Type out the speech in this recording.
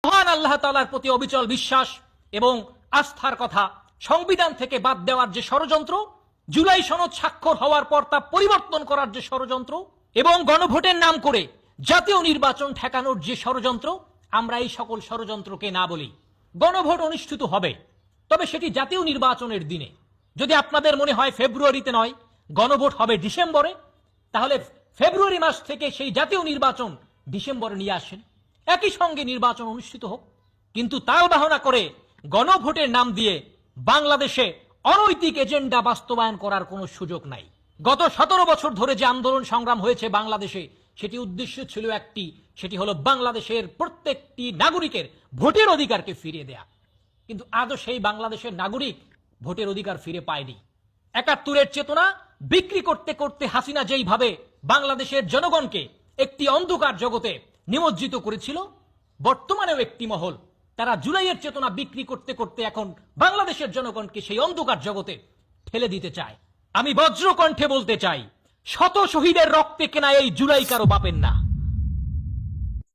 মহান আল্লাহ তাআলার প্রতি অবিচল বিশ্বাস এবং আস্থার কথা সংবিধান থেকে বাদ দেওয়ার যে ষড়যন্ত্র, জুলাই সনদ স্বাক্ষর হওয়ার পর তা পরিবর্তন করার যে ষড়যন্ত্র এবং গণভোটের নাম করে জাতীয় নির্বাচন ঠেকানোর যে ষড়যন্ত্র, আমরা এই সকল ষড়যন্ত্রকে না বলি। গণভোট অনুষ্ঠিত হবে, তবে সেটি জাতীয় নির্বাচনের দিনে। যদি আপনাদের মনে হয় ফেব্রুয়ারিতে নয়, গণভোট হবে ডিসেম্বরে, তাহলে ফেব্রুয়ারি মাস থেকে সেই জাতীয় নির্বাচন ডিসেম্বরে নিয়ে আসেন, একই সঙ্গে নির্বাচন অনুষ্ঠিত হোক। কিন্তু তাল বাহানা করে গণভোটের নাম দিয়ে বাংলাদেশে অনৈতিক এজেন্ডা বাস্তবায়ন করার কোনো সুযোগ নাই। গত 17 বছর ধরে যে আন্দোলন সংগ্রাম হয়েছে বাংলাদেশে, সেটি উদ্দেশ্য ছিল একটি, সেটি হলো বাংলাদেশের প্রত্যেকটি নাগরিকের ভোটের অধিকারকে ফিরিয়ে দেয়া। কিন্তু আজও সেই বাংলাদেশের নাগরিক ভোটের অধিকার ফিরে পায়নি। 71-এর চেতনা বিক্রি করতে করতে হাসিনা যেইভাবে বাংলাদেশের জনগণকে একটি অন্ধকার জগতে নিমজ্জিত করেছিল, বর্তমানেও একটি মহল তারা জুলাইয়ের চেতনা বিক্রি করতে করতে এখন বাংলাদেশের জনগণকে সেই অন্ধকার জগতে ঠেলে দিতে চায়। আমি বজ্রকণ্ঠে বলতে চাই, শত শহীদের রক্তে কেনা এই জুলাই কারো বাপের না।